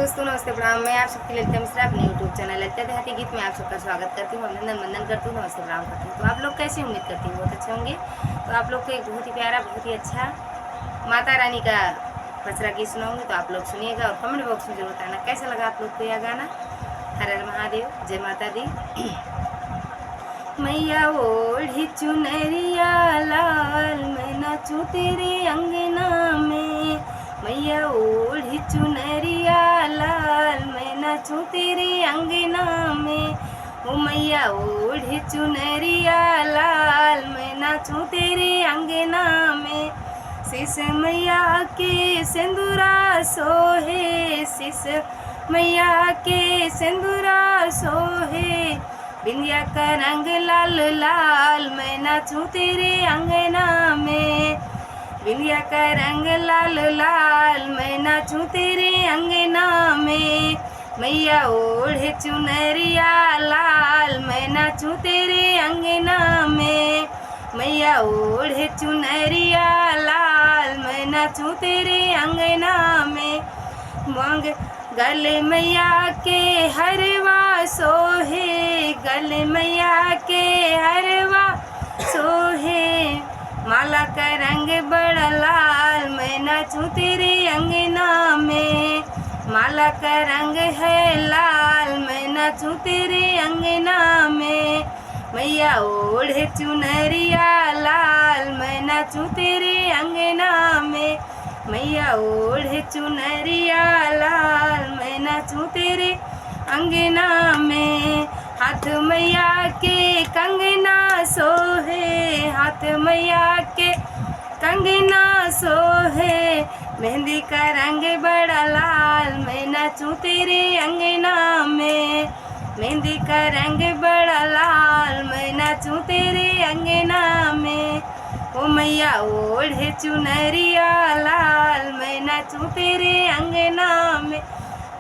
दोस्तों नमस्ते प्रणाम। मैं आप सबके ललिता मिश्रा अपने यूट्यूब चैनल ललिता देहाती गीत में आप सबका स्वागत करती हूँ, अभिनंदन वंदन करती हूँ, नमस्ते प्रणाम करती हूँ। तो आप लोग कैसे उम्मीद करती हूँ बहुत अच्छे होंगे। तो आप लोग को एक बहुत ही प्यारा बहुत ही अच्छा माता रानी का पचरा गीत सुनाऊंगी, तो आप लोग सुनिएगा और कमेंट बॉक्स में जरूर बताना कैसा लगा आप लोग को यह गाना। हर हर महादेव, जय माता दी। मैया ओढ़ी चुनरिया लाल, मैं नाचूं तेरे अंगना में। मैया ओढ़ी चुनरिया लाल, मैं नाचूं तेरे अंगना में। ओ मैया ओढ़ी चुनरिया लाल, मैं नाचूं तेरे अंगना में। शीश मैया के सिंदूरा सोहे, शीश मैया के सिंदूरा सोहे। बिंदिया का रंग लाल लाल, मैं नाचूं तेरे अंगना में। बिंदिया का रंग लाल लाल, मैं नाचूं तेरे अंगना में। मैया ओढ़े चुनरिया लाल, मैं नाचूं तेरे अंगना में। मैया ओढ़े चुनरिया लाल, मैं नाचूं तेरे अंगना में। मांग गले मैया के हरवा सोहे, गले मैया के हरवा सोहे। माला का रंग बड़ा लाल, मैं नाचूं तेरे अंगना में। माला का रंग है लाल, मैं नाचूं तेरे अंगना में। मैया ओढ़े चुनरिया लाल, मैं नाचूं तेरे अंगना में। मैया ओढ़े चुनरिया लाल, मैं नाचूं तेरे अंगना में। हाथ मैया के कंगना सोहे, हाथ मैया के कंगना सोहे। मेहंदी का रंग बड़ा लाल, मैं नाचूं तेरे अंगना में। मेहंदी का रंग बड़ा लाल, मैं नाचूं तेरे अंगना में। ओ मैया ओढ़े चुनरिया लाल, मैं नाचूं तेरे अंगना में।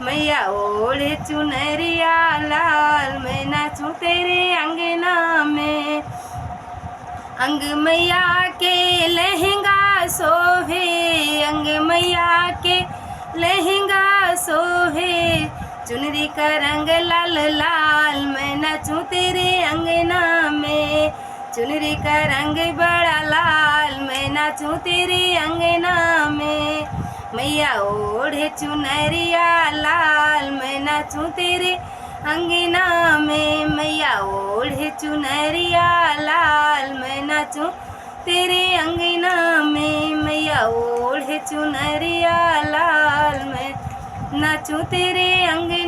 मैया ओढ़े चुनरिया लाल, मैं नाचूं तेरे अंगना में। अंग मैया के लहंगा सोहे, अंग मैया के लहंगा सोहे। चुनरी का रंग लाल लाल, मैं नाचूं तेरे अंगना में। चुनरी का रंग बड़ा लाल, मैं नाचूं तेरे अंगना में। मैया ओढ़े चुनरिया लाल, मैं नाचूं तेरे अंगना में। मैया ओढ़े चुनरिया लाल, मैं नाचूं तेरे अंगना में। मैया ओढ़े चुनरिया लाल, मैं नाचूं तेरे अंगना